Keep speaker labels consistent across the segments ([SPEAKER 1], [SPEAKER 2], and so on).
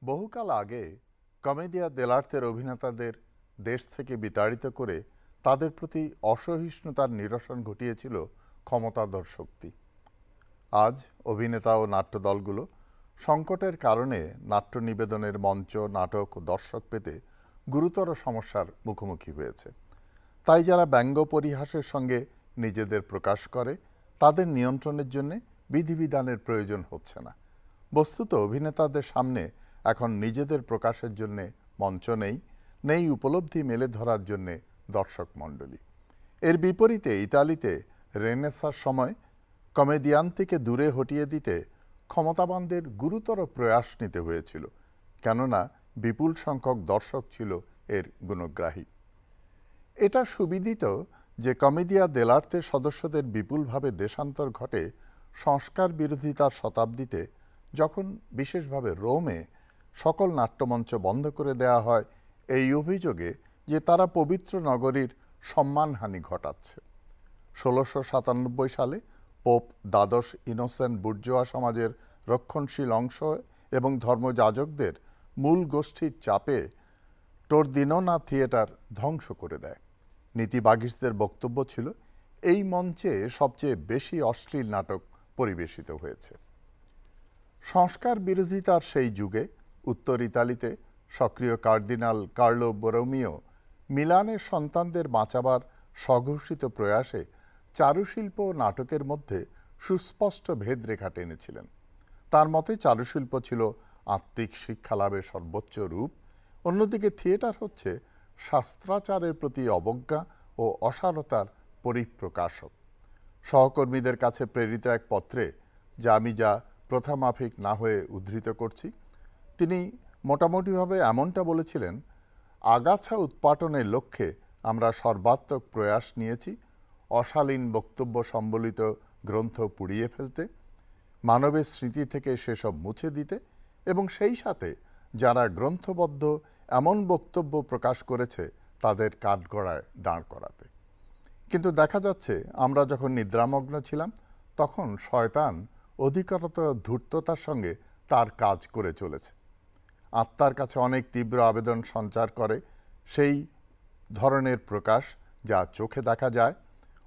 [SPEAKER 1] বহুকাল আগে কমেদিয়া দেলার্তের অভিনেতাদের দেশ থেকে বিতাড়িত করে তাদের প্রতি অসহিষ্ণুতার নিরসন ঘটিয়েছিল ক্ষমতাধর শক্তি। আজ অভিনেতা ও নাট্যদলগুলো সংকটের কারণে নাট্য নিবেদনের মঞ্চ, নাটক ও দর্শক পেতে গুরুতর সমস্যার মুখোমুখি হয়েছে। তাই যারা ব্যঙ্গ পরিহাসের সঙ্গে নিজেদের প্রকাশ করে তাদের নিয়ন্ত্রণের জন্য বিধিবিধানের প্রয়োজন হচ্ছে না। বস্তুত অভিনেতাদের সামনে এখন নিজেদের প্রকাশের জন্য মঞ্চ নেই উপলব্ধি মেলে ধরার জন্য দর্শক মণ্ডলী। এর বিপরীতে ইতালিতে রেনেসাঁর সময় কমেদিয়ান্তিকে দূরে হটিয়ে দিতে ক্ষমতাবানদের গুরুতর প্রয়াস নিতে হয়েছিল, কেননা বিপুল সংখ্যক দর্শক ছিল এর গুণগ্রাহী। এটা সুবিদিত যে কমেদিয়া দেলার্তের সদস্যদের বিপুলভাবে দেশান্তর ঘটে সংস্কার বিরোধিতার শতাব্দীতে, যখন বিশেষভাবে রোমে সকল নাট্যমঞ্চ বন্ধ করে দেয়া হয় এই অভিযোগে যে তারা পবিত্র নগরীর সম্মানহানি ঘটাচ্ছে। ১৬৯৭ সালে পোপ দ্বাদশ ইনোসেন্ট বুর্জোয়া সমাজের রক্ষণশীল অংশ এবং ধর্মযাজকদের মূল গোষ্ঠীর চাপে টোরদিনোনা থিয়েটার ধ্বংস করে দেয়। নীতিবাগীশদের বক্তব্য ছিল এই মঞ্চে সবচেয়ে বেশি অশ্লীল নাটক পরিবেশিত হয়েছে। সংস্কার বিরোধিতার সেই যুগে উত্তর ইতালিতে সক্রিয় কার্দিনাল কার্লো বোরোমিও মিলানের সন্তানদের বাঁচাবার স্বঘোষিত প্রয়াসে চারুশিল্প ও নাটকের মধ্যে সুস্পষ্ট ভেদরেখা টেনেছিলেন। তার মতে চারুশিল্প ছিল আত্মিক শিক্ষালাভের সর্বোচ্চ রূপ, অন্যদিকে থিয়েটার হচ্ছে শাস্ত্রাচারের প্রতি অবজ্ঞা ও অসারতার পরিপ্রকাশক। সহকর্মীদের কাছে প্রেরিত এক পত্রে, যা আমি প্রথামাফিক না হয়ে উদ্ধৃত করছি, তিনি মোটামুটিভাবে এমনটা বলেছিলেন: আগাছা উৎপাটনের লক্ষ্যে আমরা সর্বাত্মক প্রয়াস নিয়েছি অশালীন বক্তব্য সম্বলিত গ্রন্থ পুড়িয়ে ফেলতে, মানবের স্মৃতি থেকে সেসব মুছে দিতে এবং সেই সাথে যারা গ্রন্থবদ্ধ এমন বক্তব্য প্রকাশ করেছে তাদের কাঠগড়ায় দাঁড় করাতে। কিন্তু দেখা যাচ্ছে আমরা যখন নিদ্রামগ্ন ছিলাম তখন শয়তান অধিকতর ধূর্ততার সঙ্গে তার কাজ করে চলেছে। আত্মার কাছে অনেক তীব্র আবেদন সঞ্চার করে সেই ধরনের প্রকাশ যা চোখে দেখা যায়,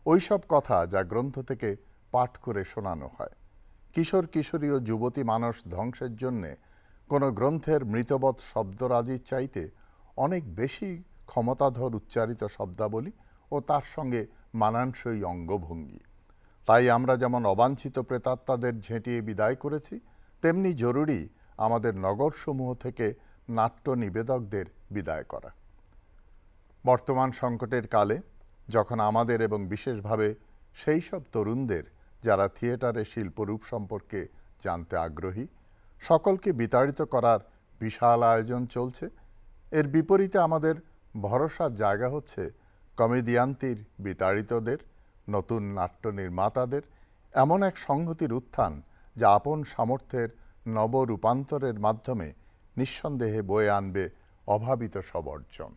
[SPEAKER 1] ওইসব কথা যা গ্রন্থ থেকে পাঠ করে শোনানো হয়। কিশোর কিশোরী ও যুবতী মানুষ ধ্বংসের জন্যে কোনো গ্রন্থের মৃতবৎ শব্দরাজির চাইতে অনেক বেশি ক্ষমতাধর উচ্চারিত শব্দাবলী ও তার সঙ্গে মানানসই অঙ্গভঙ্গি। তাই আমরা যেমন অবাঞ্ছিত প্রেতাত্মাদের ঝেঁটিয়ে বিদায় করেছি, তেমনি জরুরি আমাদের নগরসমূহ থেকে নাট্য নিবেদকদের বিদায় করা। বর্তমান সংকটের কালে যখন আমাদের এবং বিশেষভাবে সেই সব তরুণদের যারা থিয়েটারের শিল্পরূপ সম্পর্কে জানতে আগ্রহী, সকলকে বিতাড়িত করার বিশাল আয়োজন চলছে, এর বিপরীতে আমাদের ভরসার জায়গা হচ্ছে কমেদিয়ান্তির বিতাড়িতদের, নতুন নাট্য নির্মাতাদের এমন এক সংহতির উত্থান যা আপন সামর্থ্যের নবরূপান্তরের মাধ্যমে নিঃসন্দেহে বয়ে আনবে অভাবিত সব অর্জন।